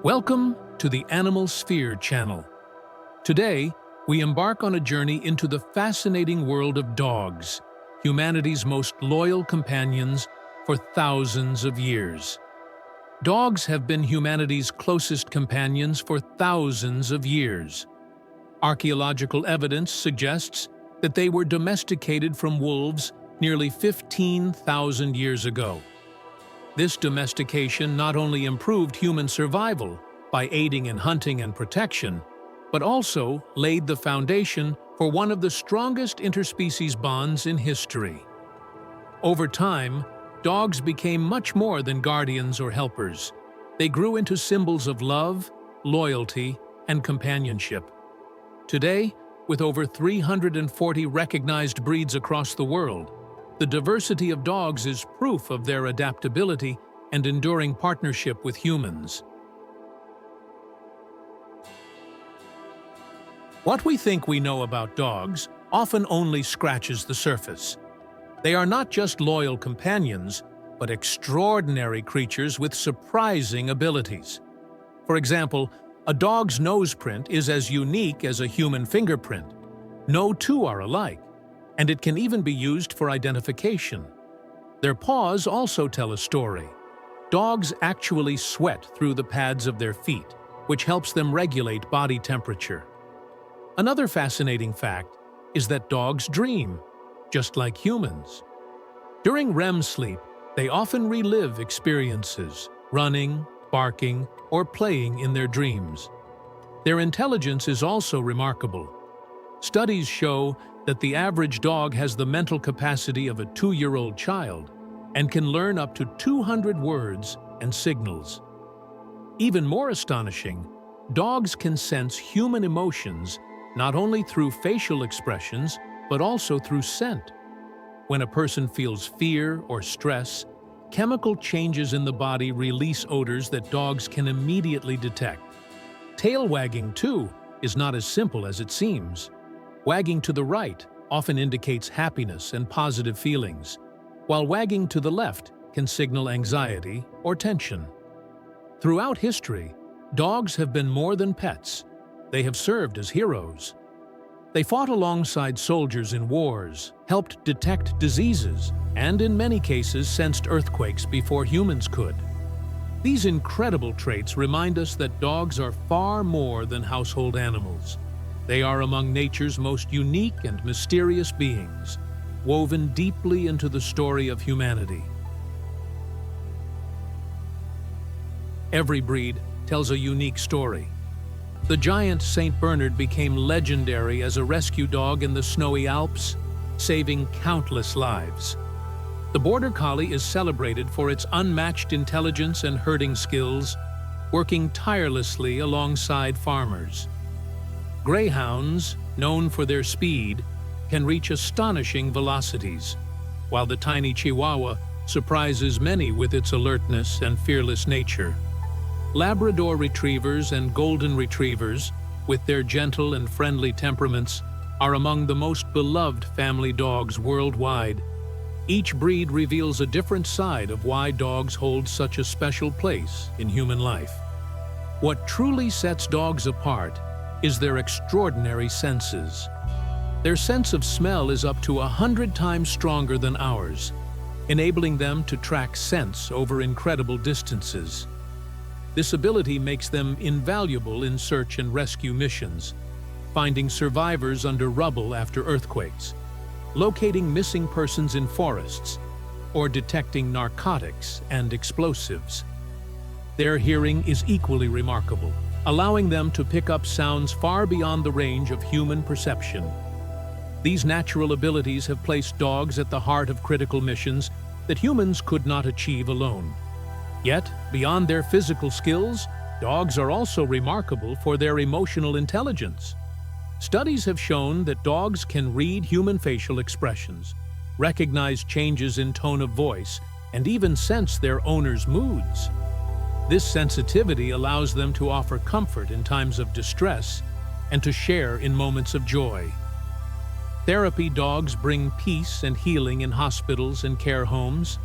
Welcome to the Animal Sphere channel. Today, we embark on a journey into the fascinating world of dogs, humanity's most loyal companions for thousands of years. Dogs have been humanity's closest companions for thousands of years. Archaeological evidence suggests that they were domesticated from wolves nearly 15,000 years ago. This domestication not only improved human survival by aiding in hunting and protection, but also laid the foundation for one of the strongest interspecies bonds in history. Over time, dogs became much more than guardians or helpers. They grew into symbols of love, loyalty, and companionship. Today, with over 340 recognized breeds across the world, the diversity of dogs is proof of their adaptability and enduring partnership with humans. What we think we know about dogs often only scratches the surface. They are not just loyal companions, but extraordinary creatures with surprising abilities. For example, a dog's nose print is as unique as a human fingerprint. No two are alike, and it can even be used for identification. Their paws also tell a story. Dogs actually sweat through the pads of their feet, which helps them regulate body temperature. Another fascinating fact is that dogs dream, just like humans. During REM sleep, they often relive experiences, running, barking, or playing in their dreams. Their intelligence is also remarkable. Studies show that the average dog has the mental capacity of a 2-year-old child and can learn up to 200 words and signals. Even more astonishing, dogs can sense human emotions not only through facial expressions, but also through scent. When a person feels fear or stress, chemical changes in the body release odors that dogs can immediately detect. Tail wagging, too, is not as simple as it seems. Wagging to the right often indicates happiness and positive feelings, while wagging to the left can signal anxiety or tension. Throughout history, dogs have been more than pets. They have served as heroes. They fought alongside soldiers in wars, helped detect diseases, and in many cases sensed earthquakes before humans could. These incredible traits remind us that dogs are far more than household animals. They are among nature's most unique and mysterious beings, woven deeply into the story of humanity. Every breed tells a unique story. The giant St. Bernard became legendary as a rescue dog in the snowy Alps, saving countless lives. The Border Collie is celebrated for its unmatched intelligence and herding skills, working tirelessly alongside farmers. Greyhounds, known for their speed, can reach astonishing velocities, while the tiny Chihuahua surprises many with its alertness and fearless nature. Labrador retrievers and golden retrievers, with their gentle and friendly temperaments, are among the most beloved family dogs worldwide. Each breed reveals a different side of why dogs hold such a special place in human life. What truly sets dogs apart is their extraordinary senses. Their sense of smell is up to 100 times stronger than ours, enabling them to track scents over incredible distances. This ability makes them invaluable in search and rescue missions, finding survivors under rubble after earthquakes, locating missing persons in forests, or detecting narcotics and explosives. Their hearing is equally remarkable, allowing them to pick up sounds far beyond the range of human perception. These natural abilities have placed dogs at the heart of critical missions that humans could not achieve alone. Yet, beyond their physical skills, dogs are also remarkable for their emotional intelligence. Studies have shown that dogs can read human facial expressions, recognize changes in tone of voice, and even sense their owner's moods. This sensitivity allows them to offer comfort in times of distress and to share in moments of joy. Therapy dogs bring peace and healing in hospitals and care homes,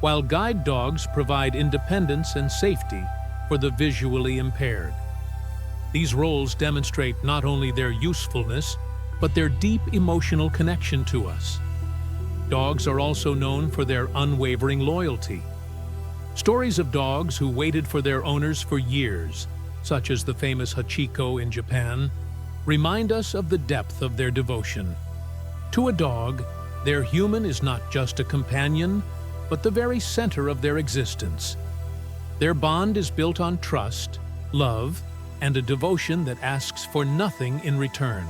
while guide dogs provide independence and safety for the visually impaired. These roles demonstrate not only their usefulness, but their deep emotional connection to us. Dogs are also known for their unwavering loyalty. Stories of dogs who waited for their owners for years, such as the famous Hachiko in Japan, remind us of the depth of their devotion. To a dog, their human is not just a companion, but the very center of their existence. Their bond is built on trust, love, and a devotion that asks for nothing in return.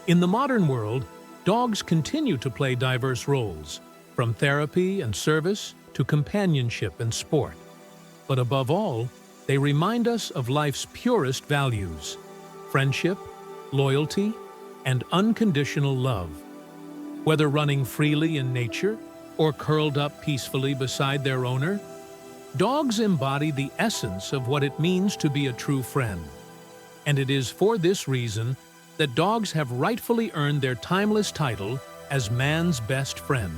In the modern world, dogs continue to play diverse roles, from therapy and service to companionship and sport. But above all, they remind us of life's purest values: friendship, loyalty, and unconditional love. Whether running freely in nature or curled up peacefully beside their owner, dogs embody the essence of what it means to be a true friend. And it is for this reason that dogs have rightfully earned their timeless title as man's best friend.